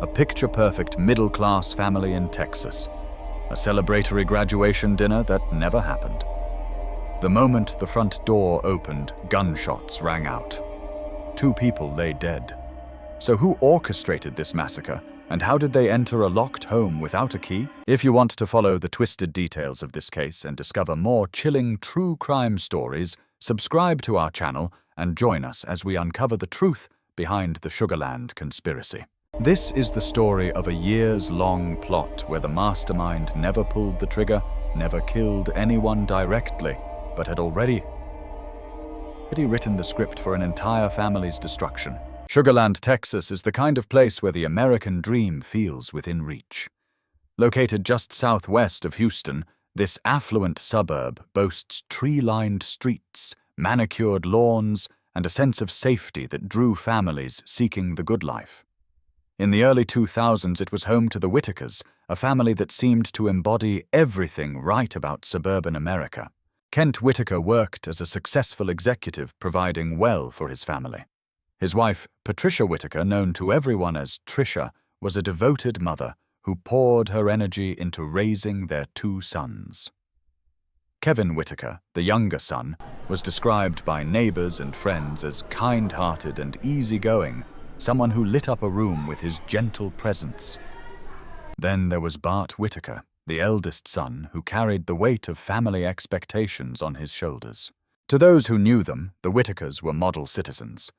picture-perfect middle-class family in Texas, a celebratory graduation dinner that never happened. The moment the front door opened, gunshots rang out. 2 people lay dead. So who orchestrated this massacre, and how did they enter a locked home without a key? If you want to follow the twisted details of this case and discover more chilling true crime stories, subscribe to our channel and join us as we uncover the truth behind the Sugarland conspiracy. This is the story of a years-long plot where the mastermind never pulled the trigger, never killed anyone directly, but had already written the script for an entire family's destruction. Sugarland, Texas is the kind of place where the American dream feels within reach. Located just southwest of Houston, this affluent suburb boasts tree-lined streets, manicured lawns, and a sense of safety that drew families seeking the good life. In the early 2000s, it was home to the Whitakers, a family that seemed to embody everything right about suburban America. Kent Whitaker worked as a successful executive, providing well for his family. His wife, Patricia Whitaker, known to everyone as Trisha, was a devoted mother who poured her energy into raising their 2 sons. Kevin Whitaker, the younger son, was described by neighbors and friends as kind-hearted and easygoing, someone who lit up a room with his gentle presence. Then there was Bart Whitaker, the eldest son, who carried the weight of family expectations on his shoulders. To those who knew them, the Whitakers were model citizens.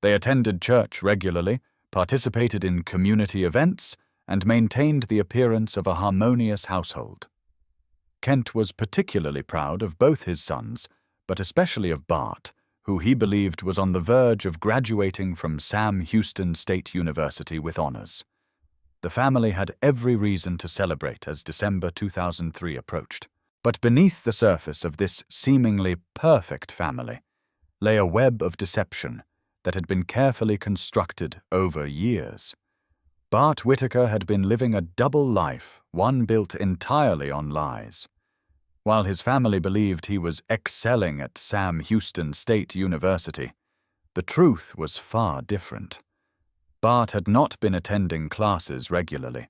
They attended church regularly, participated in community events, and maintained the appearance of a harmonious household. Kent was particularly proud of both his sons, but especially of Bart, who he believed was on the verge of graduating from Sam Houston State University with honors. The family had every reason to celebrate as December 2003 approached. But beneath the surface of this seemingly perfect family lay a web of deception that had been carefully constructed over years. Bart Whitaker had been living a double life, one built entirely on lies. While his family believed he was excelling at Sam Houston State University, the truth was far different. Bart had not been attending classes regularly.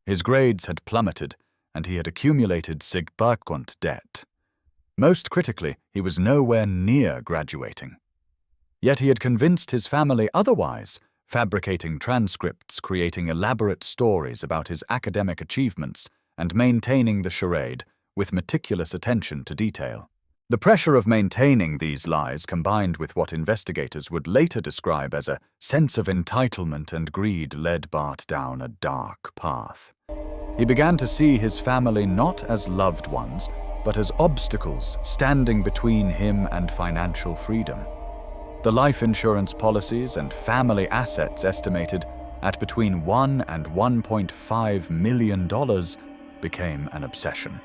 His grades had plummeted, and he had accumulated significant debt. Most critically, he was nowhere near graduating. Yet he had convinced his family otherwise, fabricating transcripts, creating elaborate stories about his academic achievements, and maintaining the charade with meticulous attention to detail. The pressure of maintaining these lies, combined with what investigators would later describe as a sense of entitlement and greed, led Bart down a dark path. He began to see his family not as loved ones, but as obstacles standing between him and financial freedom. The life insurance policies and family assets estimated at between $1 and $1.5 million became an obsession.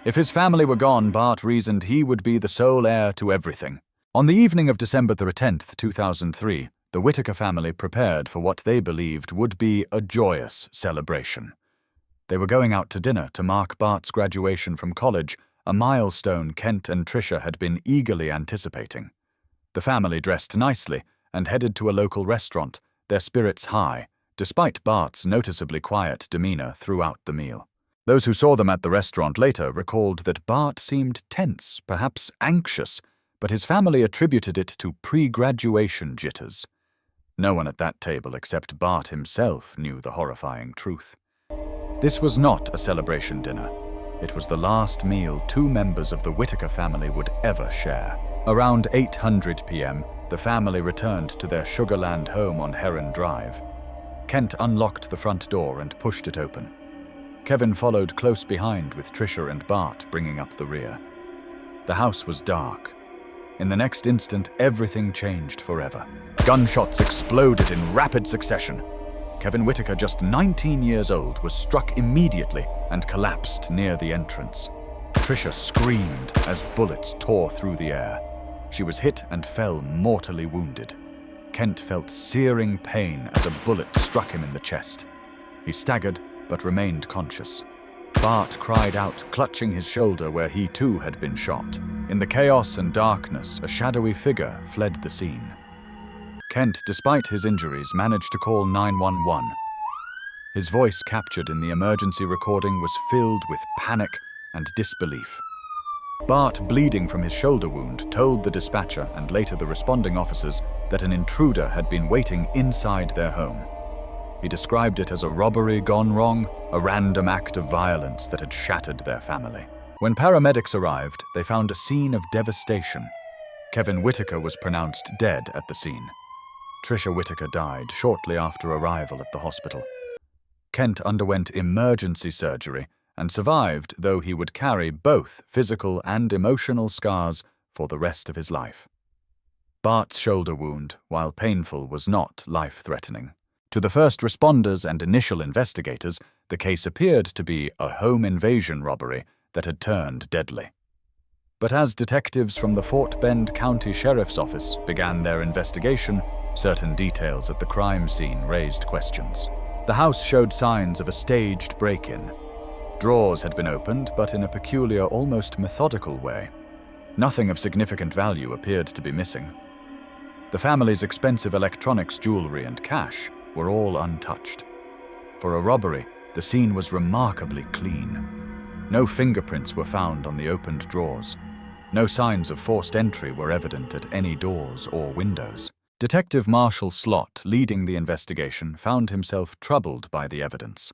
If his family were gone, Bart reasoned he would be the sole heir to everything. On the evening of December 10th, 2003, the Whitaker family prepared for what they believed would be a joyous celebration. They were going out to dinner to mark Bart's graduation from college, a milestone Kent and Trisha had been eagerly anticipating. The family dressed nicely and headed to a local restaurant, their spirits high, despite Bart's noticeably quiet demeanor throughout the meal. Those who saw them at the restaurant later recalled that Bart seemed tense, perhaps anxious, but his family attributed it to pre-graduation jitters. No one at that table except Bart himself knew the horrifying truth. This was not a celebration dinner. It was the last meal 2 members of the Whitaker family would ever share. Around 8:00 p.m., the family returned to their Sugarland home on Heron Drive. Kent unlocked the front door and pushed it open. Kevin followed close behind with Trisha and Bart bringing up the rear. The house was dark. In the next instant, everything changed forever. Gunshots exploded in rapid succession. Kevin Whitaker, just 19 years old, was struck immediately and collapsed near the entrance. Trisha screamed as bullets tore through the air. She was hit and fell mortally wounded. Kent felt searing pain as a bullet struck him in the chest. He staggered but remained conscious. Bart cried out, clutching his shoulder where he too had been shot. In the chaos and darkness, a shadowy figure fled the scene. Kent, despite his injuries, managed to call 911. His voice, captured in the emergency recording, was filled with panic and disbelief. Bart, bleeding from his shoulder wound, told the dispatcher and later the responding officers that an intruder had been waiting inside their home. He described it as a robbery gone wrong, a random act of violence that had shattered their family. When paramedics arrived, they found a scene of devastation. Kevin Whitaker was pronounced dead at the scene. Tricia Whitaker died shortly after arrival at the hospital. Kent underwent emergency surgery and survived, though he would carry both physical and emotional scars for the rest of his life. Bart's shoulder wound, while painful, was not life-threatening. To the first responders and initial investigators, the case appeared to be a home invasion robbery that had turned deadly. But as detectives from the Fort Bend County Sheriff's Office began their investigation, certain details at the crime scene raised questions. The house showed signs of a staged break-in. Drawers had been opened, but in a peculiar, almost methodical way. Nothing of significant value appeared to be missing. The family's expensive electronics, jewelry, and cash were all untouched. For a robbery, the scene was remarkably clean. No fingerprints were found on the opened drawers. No signs of forced entry were evident at any doors or windows. Detective Marshall Slott, leading the investigation, found himself troubled by the evidence.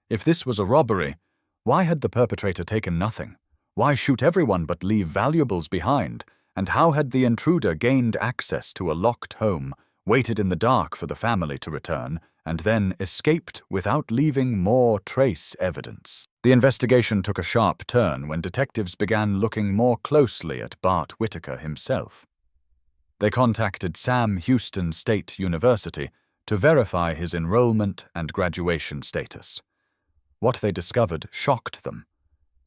If this was a robbery, why had the perpetrator taken nothing? Why shoot everyone but leave valuables behind? And how had the intruder gained access to a locked home, waited in the dark for the family to return, and then escaped without leaving more trace evidence? The investigation took a sharp turn when detectives began looking more closely at Bart Whitaker himself. They contacted Sam Houston State University to verify his enrollment and graduation status. What they discovered shocked them.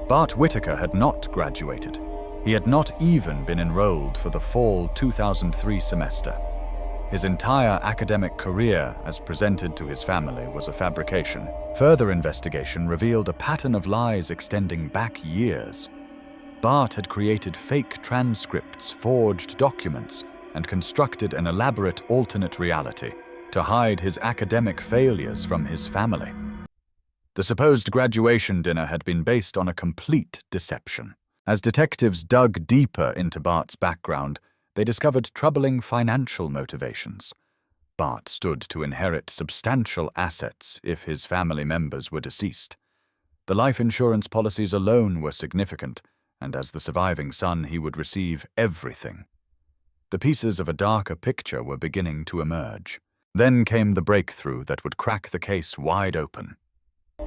Bart Whitaker had not graduated. He had not even been enrolled for the fall 2003 semester. His entire academic career, as presented to his family, was a fabrication. Further investigation revealed a pattern of lies extending back years. Bart had created fake transcripts, forged documents, and constructed an elaborate alternate reality to hide his academic failures from his family. The supposed graduation dinner had been based on a complete deception. As detectives dug deeper into Bart's background, they discovered troubling financial motivations. Bart stood to inherit substantial assets if his family members were deceased. The life insurance policies alone were significant, and as the surviving son, he would receive everything. The pieces of a darker picture were beginning to emerge. Then came the breakthrough that would crack the case wide open.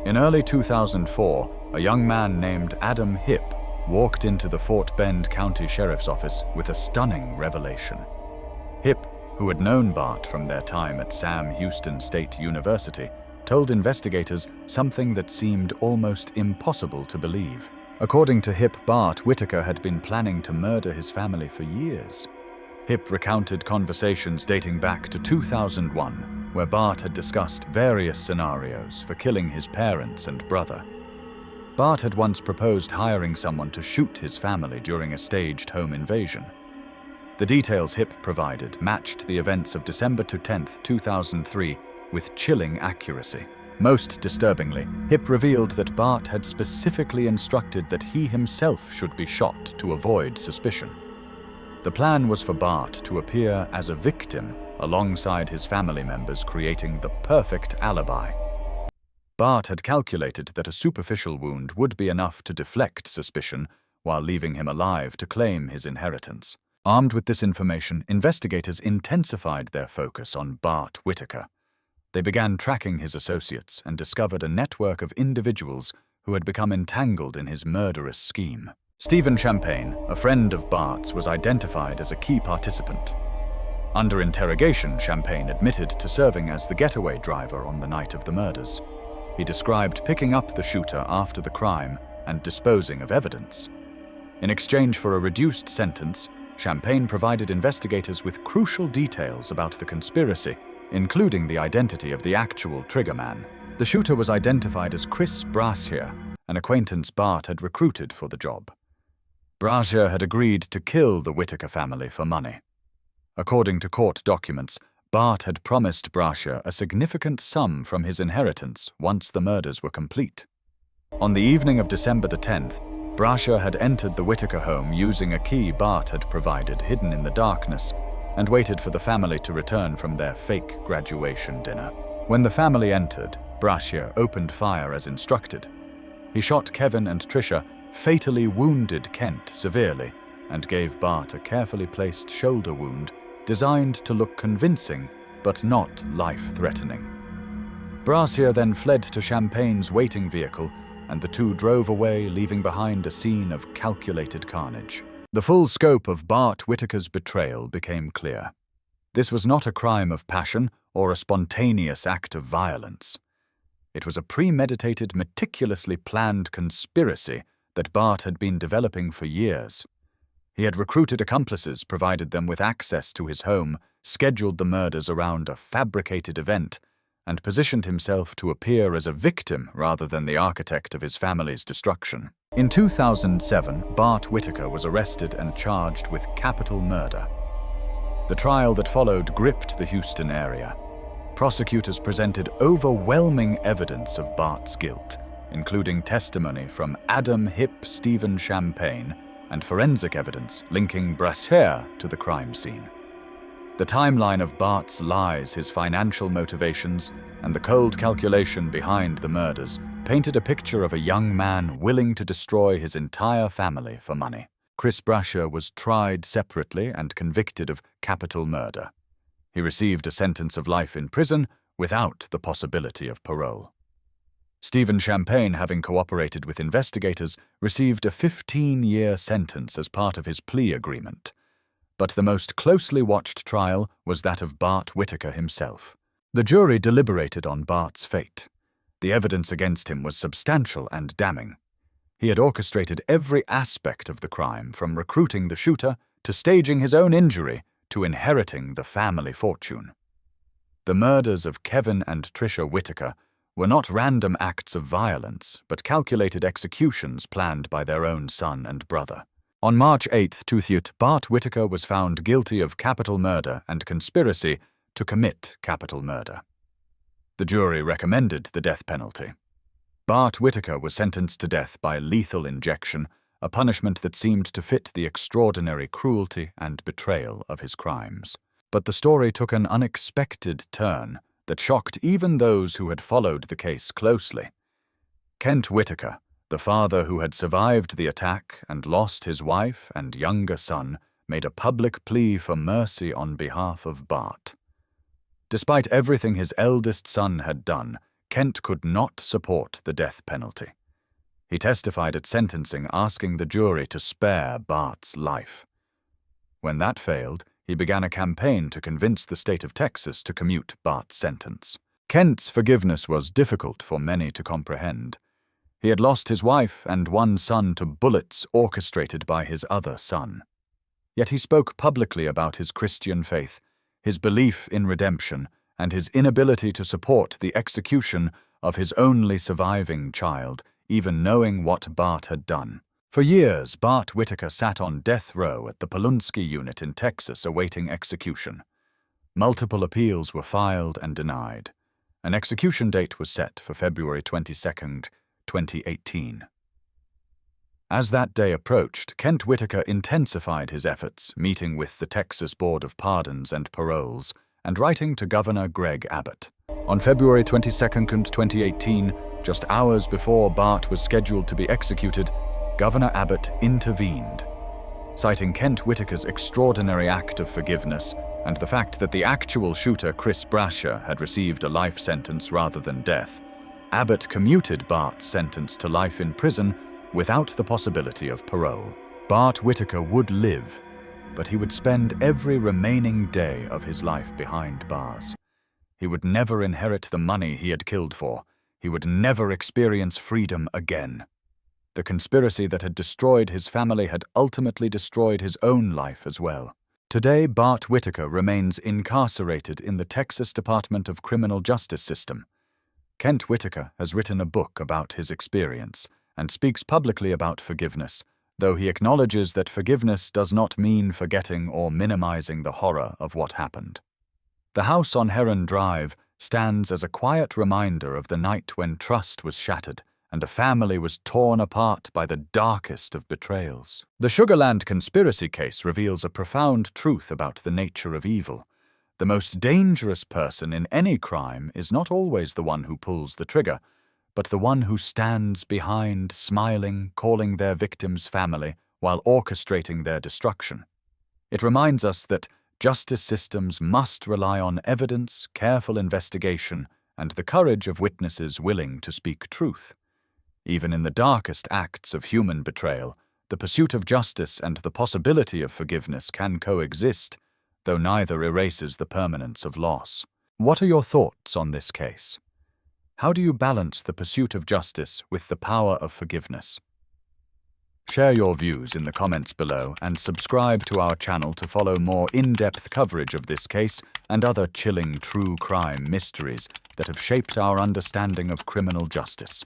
In early 2004, a young man named Adam Hipp walked into the Fort Bend County Sheriff's Office with a stunning revelation. Hipp, who had known Bart from their time at Sam Houston State University, told investigators something that seemed almost impossible to believe. According to Hipp, Bart Whitaker had been planning to murder his family for years. Hipp recounted conversations dating back to 2001, where Bart had discussed various scenarios for killing his parents and brother. Bart had once proposed hiring someone to shoot his family during a staged home invasion. The details Hipp provided matched the events of December 10, 2003, with chilling accuracy. Most disturbingly, Hipp revealed that Bart had specifically instructed that he himself should be shot to avoid suspicion. The plan was for Bart to appear as a victim alongside his family members, creating the perfect alibi. Bart had calculated that a superficial wound would be enough to deflect suspicion while leaving him alive to claim his inheritance. Armed with this information, investigators intensified their focus on Bart Whitaker. They began tracking his associates and discovered a network of individuals who had become entangled in his murderous scheme. Stephen Champagne, a friend of Bart's, was identified as a key participant. Under interrogation, Champagne admitted to serving as the getaway driver on the night of the murders. He described picking up the shooter after the crime and disposing of evidence. In exchange for a reduced sentence, Champagne provided investigators with crucial details about the conspiracy, including the identity of the actual triggerman. The shooter was identified as Chris Brashear, an acquaintance Bart had recruited for the job. Brashear had agreed to kill the Whitaker family for money. According to court documents, Bart had promised Brasher a significant sum from his inheritance once the murders were complete. On the evening of December the 10th, Brasher had entered the Whitaker home using a key Bart had provided hidden in the darkness and waited for the family to return from their fake graduation dinner. When the family entered, Brasher opened fire as instructed. He shot Kevin and Tricia, fatally wounded Kent severely, and gave Bart a carefully placed shoulder wound designed to look convincing but not life-threatening. Brasher then fled to Champagne's waiting vehicle, and the two drove away, leaving behind a scene of calculated carnage. The full scope of Bart Whitaker's betrayal became clear. This was not a crime of passion or a spontaneous act of violence. It was a premeditated, meticulously planned conspiracy that Bart had been developing for years. He had recruited accomplices, provided them with access to his home, scheduled the murders around a fabricated event, and positioned himself to appear as a victim rather than the architect of his family's destruction. In 2007, Bart Whitaker was arrested and charged with capital murder. The trial that followed gripped the Houston area. Prosecutors presented overwhelming evidence of Bart's guilt, including testimony from Adam Hip Stephen Champagne and forensic evidence linking Brasher to the crime scene. The timeline of Bart's lies, his financial motivations, and the cold calculation behind the murders painted a picture of a young man willing to destroy his entire family for money. Chris Brasher was tried separately and convicted of capital murder. He received a sentence of life in prison without the possibility of parole. Stephen Champagne, having cooperated with investigators, received a 15-year sentence as part of his plea agreement. But the most closely watched trial was that of Bart Whitaker himself. The jury deliberated on Bart's fate. The evidence against him was substantial and damning. He had orchestrated every aspect of the crime, from recruiting the shooter to staging his own injury to inheriting the family fortune. The murders of Kevin and Tricia Whitaker were not random acts of violence, but calculated executions planned by their own son and brother. On March 8, 2000, Bart Whitaker was found guilty of capital murder and conspiracy to commit capital murder. The jury recommended the death penalty. Bart Whitaker was sentenced to death by lethal injection, a punishment that seemed to fit the extraordinary cruelty and betrayal of his crimes. But the story took an unexpected turn that shocked even those who had followed the case closely. Kent Whitaker, the father who had survived the attack and lost his wife and younger son, made a public plea for mercy on behalf of Bart. Despite everything his eldest son had done, Kent could not support the death penalty. He testified at sentencing, asking the jury to spare Bart's life. When that failed, he began a campaign to convince the state of Texas to commute Bart's sentence. Kent's forgiveness was difficult for many to comprehend. He had lost his wife and one son to bullets orchestrated by his other son. Yet he spoke publicly about his Christian faith, his belief in redemption, and his inability to support the execution of his only surviving child, even knowing what Bart had done. For years, Bart Whitaker sat on death row at the Polunsky unit in Texas awaiting execution. Multiple appeals were filed and denied. An execution date was set for February 22, 2018. As that day approached, Kent Whitaker intensified his efforts, meeting with the Texas Board of Pardons and Paroles and writing to Governor Greg Abbott. On February 22, 2018, just hours before Bart was scheduled to be executed, Governor Abbott intervened. Citing Kent Whitaker's extraordinary act of forgiveness and the fact that the actual shooter, Chris Brasher, had received a life sentence rather than death, Abbott commuted Bart's sentence to life in prison without the possibility of parole. Bart Whitaker would live, but he would spend every remaining day of his life behind bars. He would never inherit the money he had killed for. He would never experience freedom again. The conspiracy that had destroyed his family had ultimately destroyed his own life as well. Today, Bart Whitaker remains incarcerated in the Texas Department of Criminal Justice System. Kent Whitaker has written a book about his experience and speaks publicly about forgiveness, though he acknowledges that forgiveness does not mean forgetting or minimizing the horror of what happened. The house on Heron Drive stands as a quiet reminder of the night when trust was shattered and a family was torn apart by the darkest of betrayals. The Sugarland conspiracy case reveals a profound truth about the nature of evil. The most dangerous person in any crime is not always the one who pulls the trigger, but the one who stands behind, smiling, calling their victim's family while orchestrating their destruction. It reminds us that justice systems must rely on evidence, careful investigation, and the courage of witnesses willing to speak truth. Even in the darkest acts of human betrayal, the pursuit of justice and the possibility of forgiveness can coexist, though neither erases the permanence of loss. What are your thoughts on this case? How do you balance the pursuit of justice with the power of forgiveness? Share your views in the comments below and subscribe to our channel to follow more in-depth coverage of this case and other chilling true crime mysteries that have shaped our understanding of criminal justice.